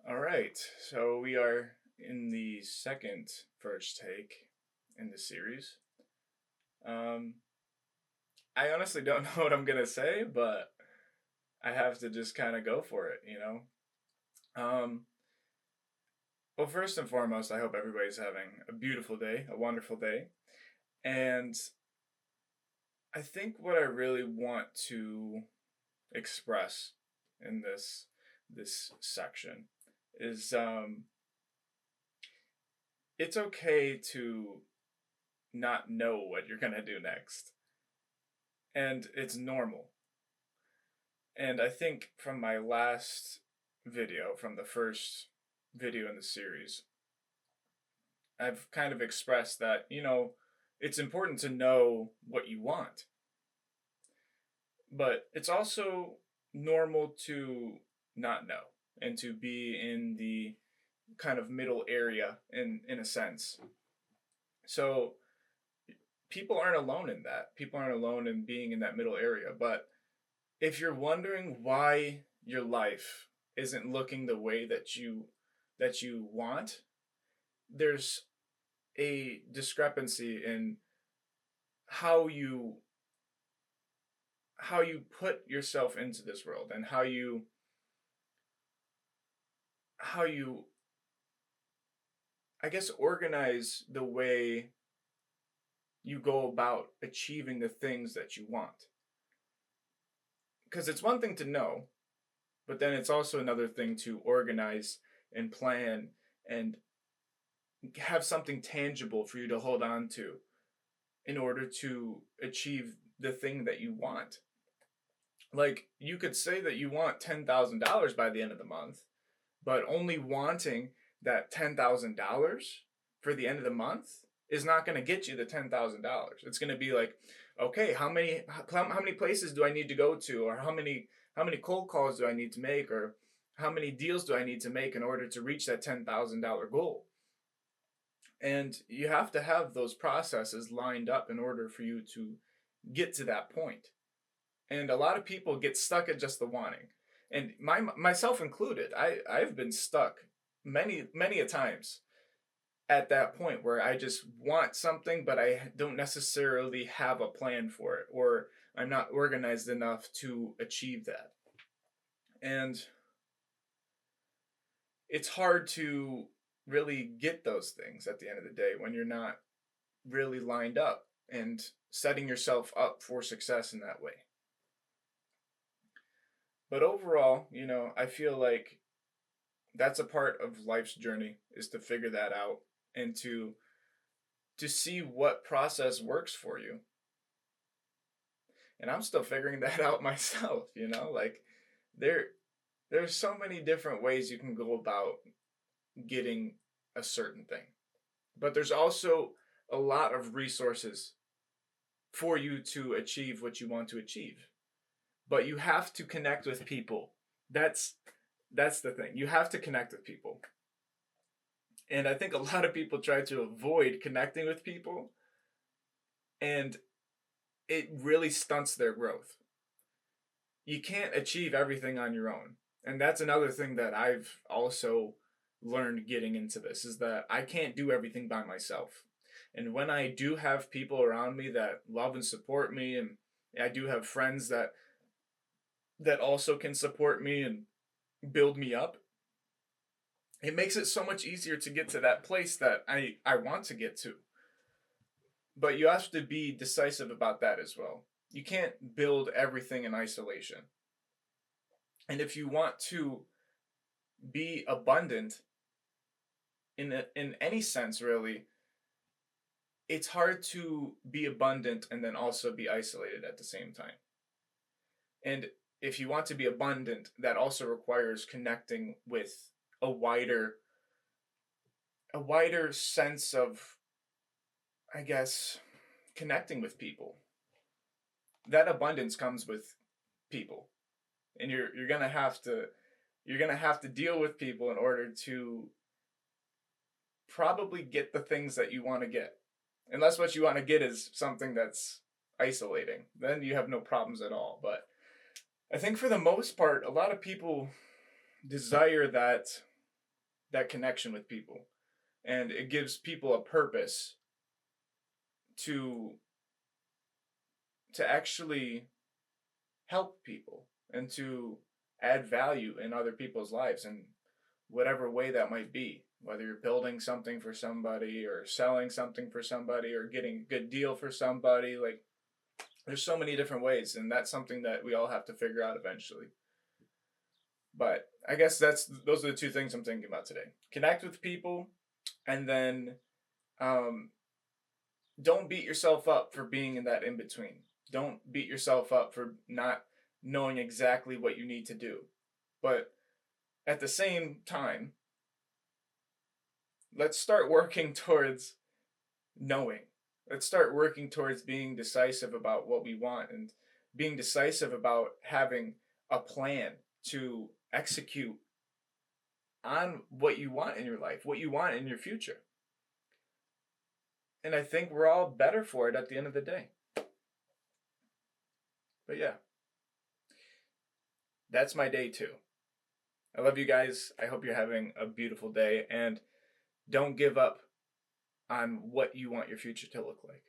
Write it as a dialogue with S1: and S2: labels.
S1: All right, so we are in the second first take in the series. Um, I honestly don't know what I'm gonna say, but I have to just kind of go for it. Um, well, first and foremost, I hope everybody's having a beautiful day, a wonderful day, and I think what I really want to express in this section is it's okay to not know what you're gonna do next. And it's normal. And I think from my last video, from the first video in the series, I've kind of expressed that, it's important to know what you want, but it's also normal to not know and to be in the kind of middle area in a sense. So people aren't alone in that. People aren't alone in being in that middle area, but if you're wondering why your life isn't looking the way that you want, there's a discrepancy in how you how you put yourself into this world and how you I guess organize the way you go about achieving the things that you want. Because it's one thing to know, but then it's also another thing to organize and plan and have something tangible for you to hold on to in order to achieve the thing that you want. Like, you could say that you want $10,000 by the end of the month, but only wanting that $10,000 for the end of the month is not going to get you the $10,000. It's going to be like, okay, how many places do I need to go to, or how many cold calls do I need to make, or how many deals do I need to make in order to reach that $10,000 goal? And you have to have those processes lined up in order for you to get to that point. And a lot of people get stuck at just the wanting. And myself included, I've been stuck many a times at that point where I just want something, but I don't necessarily have a plan for it, or I'm not organized enough to achieve that. And it's hard to really get those things at the end of the day when you're not really lined up and setting yourself up for success in that way. But overall, I feel like that's a part of life's journey, is to figure that out and to see what process works for you. And I'm still figuring that out myself. Like, there there's so many different ways you can go about getting a certain thing. But there's also a lot of resources for you to achieve what you want to achieve. But you have to connect with people. That's the thing. You have to connect with people. And I think a lot of people try to avoid connecting with people, and it really stunts their growth. You can't achieve everything on your own. And that's another thing that I've also learned getting into this, is that I can't do everything by myself. And when I do have people around me that love and support me, and I do have friends that also can support me and build me up, it makes it so much easier to get to that place that I want to get to. But you have to be decisive about that as well. You can't build everything in isolation. And if you want to be abundant in any sense, really, it's hard to be abundant and then also be isolated at the same time. And if you want to be abundant, that also requires connecting with a wider sense of, I guess, connecting with people. That abundance comes with people. And you're going to have to deal with people in order to probably get the things that you want to get. Unless what you want to get is something that's isolating, then you have no problems at all. But I think for the most part, a lot of people desire that that connection with people. And it gives people a purpose to actually help people and to add value in other people's lives in whatever way that might be. Whether you're building something for somebody or selling something for somebody or getting a good deal for somebody, like there's so many different ways, and that's something that we all have to figure out eventually. But I guess those are the two things I'm thinking about today. Connect with people, and then um, don't beat yourself up for being in that in between. Don't beat yourself up for not knowing exactly what you need to do. But at the same time, let's start working towards knowing. Let's start working towards being decisive about what we want and being decisive about having a plan to execute on what you want in your life, what you want in your future. And I think we're all better for it at the end of the day. But yeah, that's my day too. I love you guys. I hope you're having a beautiful day, and don't give up on what you want your future to look like.